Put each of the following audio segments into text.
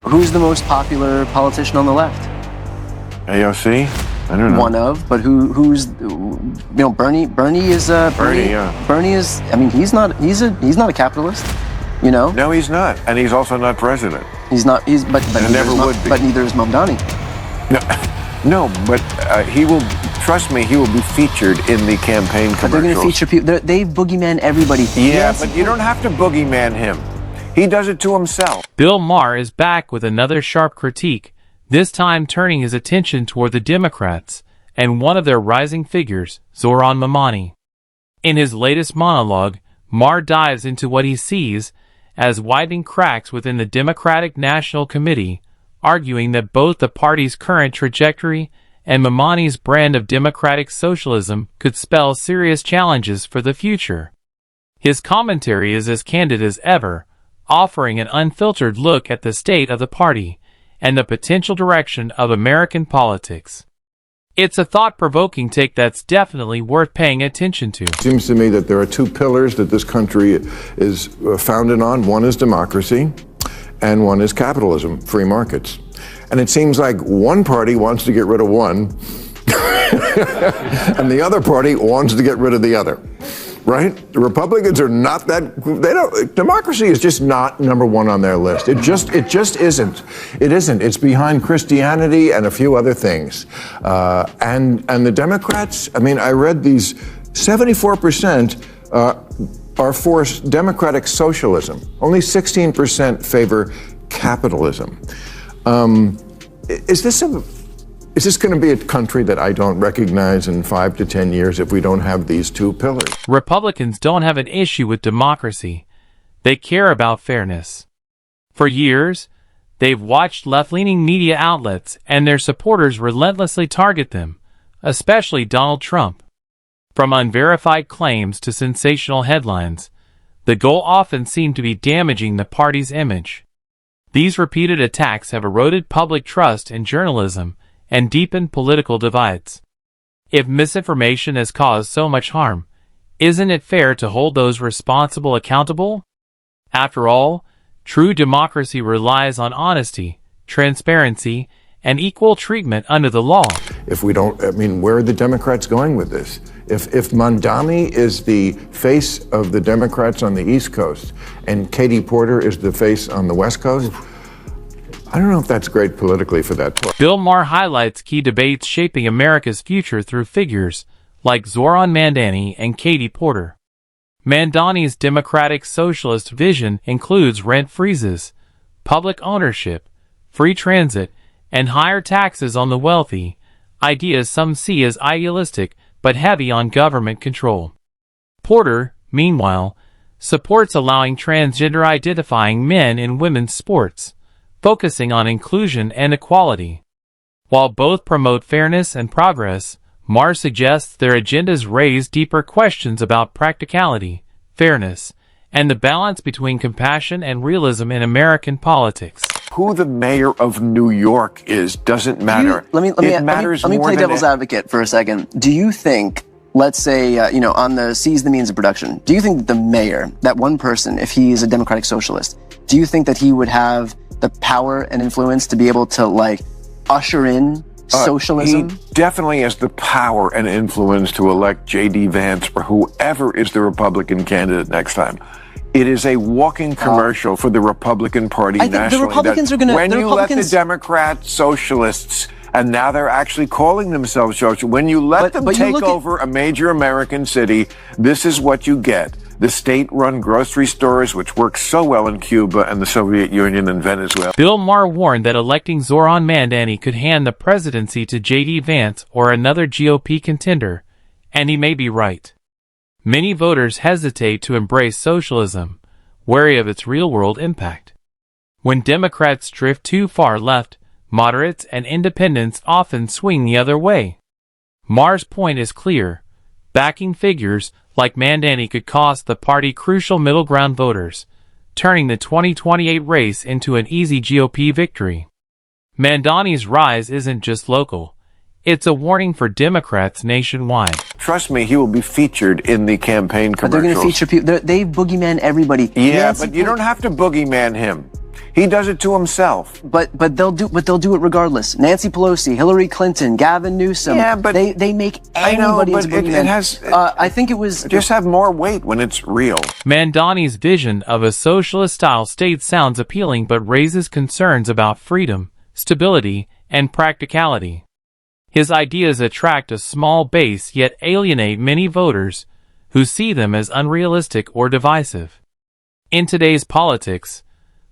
who's the most popular politician on the left? AOC? I don't know. One of, but who's, Bernie is, Bernie is, I mean, he's not a capitalist, No, he's not. And he's also not president. He's not, but never would be. But neither is Mamdani. No, but he will, trust me, he will be featured in the campaign commercials. But they're going to feature people, they've boogeyman everybody. Yeah, but you don't have to boogeyman him. He does it to himself. Bill Maher is back with another sharp critique, this time turning his attention toward the Democrats and one of their rising figures, Zohran Mamdani. In his latest monologue, Maher dives into what he sees as widening cracks within the Democratic National Committee, arguing that both the party's current trajectory and Mamdani's brand of democratic socialism could spell serious challenges for the future. His commentary is as candid as ever, offering an unfiltered look at the state of the party and the potential direction of American politics. It's a thought-provoking take that's definitely worth paying attention to. It seems to me that there are two pillars that this country is founded on. One is democracy, and one is capitalism, free markets. And it seems like one party wants to get rid of one, and the other party wants to get rid of the other. Right? The Republicans are not that, democracy is just not number one on their list. It just isn't. It isn't. It's behind Christianity and a few other things. And the Democrats, I mean, I read these 74% are for democratic socialism. Only 16% favor capitalism. Is this going to be a country that I don't recognize in 5 to 10 years if we don't have these two pillars? Republicans don't have an issue with democracy. They care about fairness. For years, they've watched left-leaning media outlets and their supporters relentlessly target them, especially Donald Trump. From unverified claims to sensational headlines, the goal often seemed to be damaging the party's image. These repeated attacks have eroded public trust in journalism and deepened political divides. If misinformation has caused so much harm, isn't it fair to hold those responsible accountable? After all, true democracy relies on honesty, transparency, and equal treatment under the law. If we don't, I mean, where are the Democrats going with this? If Mamdani is the face of the Democrats on the East Coast and Katie Porter is the face on the West Coast, I don't know if that's great politically for that part. Bill Maher highlights key debates shaping America's future through figures like Zohran Mamdani and Katie Porter. Mamdani's democratic socialist vision includes rent freezes, public ownership, free transit, and higher taxes on the wealthy, ideas some see as idealistic but heavy on government control. Porter, meanwhile, supports allowing transgender-identifying men in women's sports, focusing on inclusion and equality. While both promote fairness and progress, Maher suggests their agendas raise deeper questions about practicality, fairness, and the balance between compassion and realism in American politics. Who the mayor of New York is doesn't matter. Let me play devil's advocate for a second. Do you think, let's say, on the seize the means of production, do you think that the mayor, that one person, if he is a democratic socialist, do you think that he would have the power and influence to be able to, usher in socialism? He definitely has the power and influence to elect J.D. Vance or whoever is the Republican candidate next time. It is a walking commercial for the Republican Party nationally. The Republicans are going to... When you let the Democrats, socialists, and now they're actually calling themselves socialists, when you let them take over a major American city, this is what you get. The state-run grocery stores, which worked so well in Cuba and the Soviet Union and Venezuela. Bill Maher warned that electing Zohran Mamdani could hand the presidency to J.D. Vance or another GOP contender, and he may be right. Many voters hesitate to embrace socialism, wary of its real-world impact. When Democrats drift too far left, moderates and independents often swing the other way. Maher's point is clear. Backing figures like Mamdani could cost the party crucial middle ground voters, turning the 2028 race into an easy GOP victory. Mamdani's rise isn't just local. It's a warning for Democrats nationwide. Trust me, he will be featured in the campaign commercials. But they're going to feature people. They've boogeyman everybody. Yeah, but you don't have to boogeyman him. He does it to himself. But they'll do it regardless. Nancy Pelosi, Hillary Clinton, Gavin Newsom. Yeah, but they make anybody into boogeyman. It has. I think it was just have more weight when it's real. Mamdani's vision of a socialist-style state sounds appealing, but raises concerns about freedom, stability, and practicality. His ideas attract a small base yet alienate many voters who see them as unrealistic or divisive. In today's politics,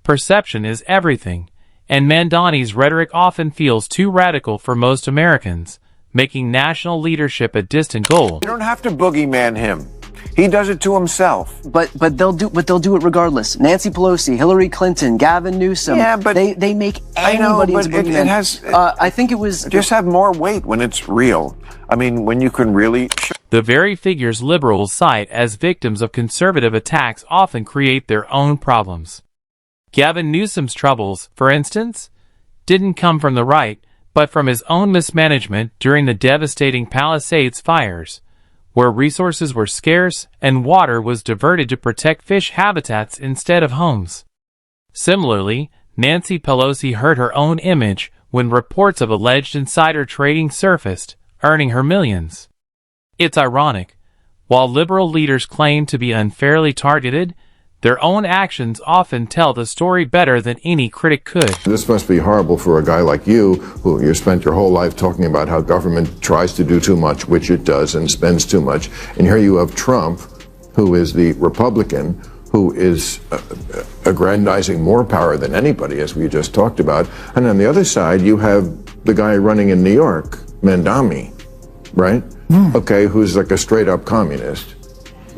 perception is everything, and Mamdani's rhetoric often feels too radical for most Americans, making national leadership a distant goal. You don't have to boogeyman him. He does it to himself. But they'll do it regardless. Nancy Pelosi, Hillary Clinton, Gavin Newsom. Yeah, but they make anybody into boogeyman. It has. I think it was just have more weight when it's real. I mean, when you can really. The very figures liberals cite as victims of conservative attacks often create their own problems. Gavin Newsom's troubles, for instance, didn't come from the right, but from his own mismanagement during the devastating Palisades fires, where resources were scarce and water was diverted to protect fish habitats instead of homes. Similarly, Nancy Pelosi hurt her own image when reports of alleged insider trading surfaced, earning her millions. It's ironic. While liberal leaders claim to be unfairly targeted, their own actions often tell the story better than any critic could. This must be horrible for a guy like you, who you spent your whole life talking about how government tries to do too much, which it does, and spends too much. And here you have Trump, who is the Republican, who is aggrandizing more power than anybody, as we just talked about. And on the other side, you have the guy running in New York, Mamdani, right? Okay, who's like a straight-up communist.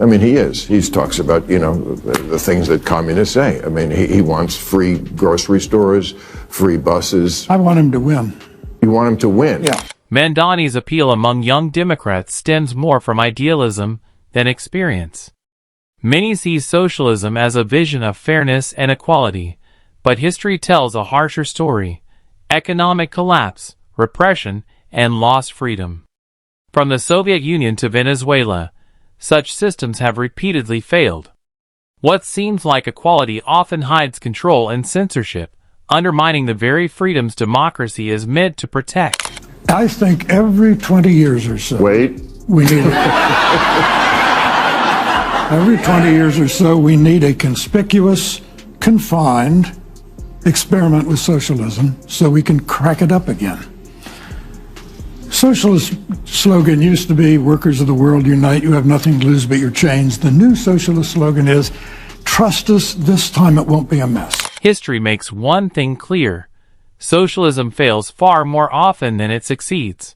I mean, he is. He talks about, the things that communists say. I mean, he wants free grocery stores, free buses. I want him to win. You want him to win? Yeah. Mamdani's appeal among young Democrats stems more from idealism than experience. Many see socialism as a vision of fairness and equality, but history tells a harsher story: economic collapse, repression, and lost freedom. From the Soviet Union to Venezuela, such systems have repeatedly failed. What seems like equality often hides control and censorship, undermining the very freedoms democracy is meant to protect. I think every 20 years or so, we need every 20 years or so, we need a conspicuous, confined experiment with socialism so we can crack it up again. Socialist slogan used to be, workers of the world unite, you have nothing to lose but your chains. The new socialist slogan is, trust us, this time it won't be a mess. History makes one thing clear: socialism fails far more often than it succeeds.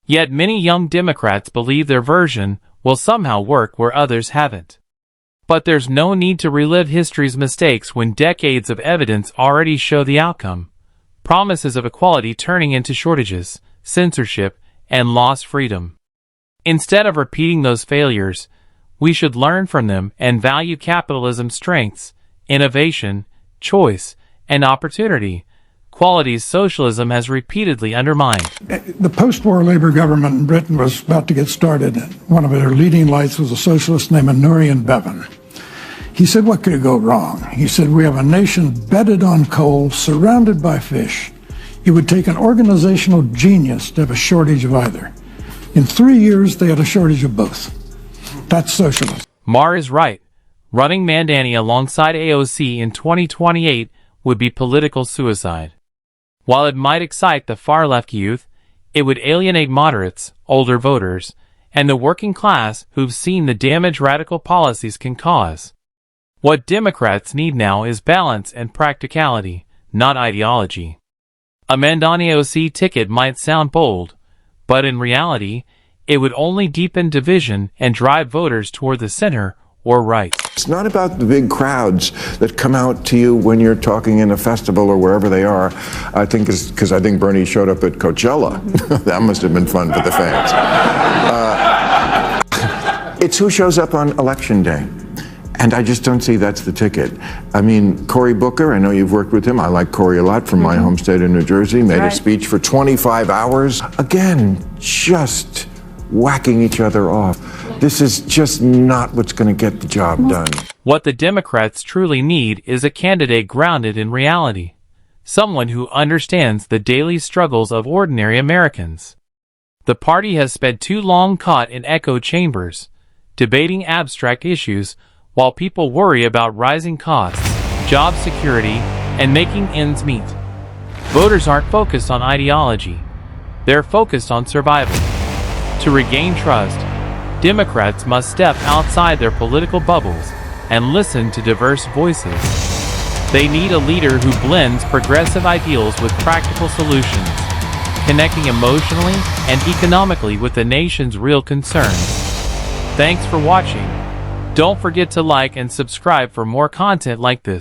Yet many young Democrats believe their version will somehow work where others haven't. But there's no need to relive history's mistakes when decades of evidence already show the outcome: promises of equality turning into shortages, censorship, and lost freedom. Instead of repeating those failures, we should learn from them and value capitalism's strengths, innovation, choice, and opportunity, qualities socialism has repeatedly undermined. The post-war Labour government in Britain was about to get started. One of their leading lights was a socialist named Nurian Bevan. He said, what could go wrong? He said, we have a nation bedded on coal, surrounded by fish. It would take an organizational genius to have a shortage of either. In 3 years, they had a shortage of both. That's socialism. Maher is right. Running Mamdani alongside AOC in 2028 would be political suicide. While it might excite the far-left youth, it would alienate moderates, older voters, and the working class who've seen the damage radical policies can cause. What Democrats need now is balance and practicality, not ideology. A Mamdani AOC ticket might sound bold, but in reality, it would only deepen division and drive voters toward the center or right. It's not about the big crowds that come out to you when you're talking in a festival or wherever they are. I think it's because I think Bernie showed up at Coachella. That must have been fun for the fans. It's who shows up on Election Day. And I just don't see that's the ticket. I mean, Cory Booker, I know you've worked with him. I like Cory a lot from my home state of New Jersey. Made a speech for 25 hours. Again, just whacking each other off. This is just not what's going to get the job done. What the Democrats truly need is a candidate grounded in reality. Someone who understands the daily struggles of ordinary Americans. The party has spent too long caught in echo chambers, debating abstract issues while people worry about rising costs, job security, and making ends meet. Voters aren't focused on ideology. They're focused on survival. To regain trust, Democrats must step outside their political bubbles and listen to diverse voices. They need a leader who blends progressive ideals with practical solutions, connecting emotionally and economically with the nation's real concerns. Thanks for watching. Don't forget to like and subscribe for more content like this.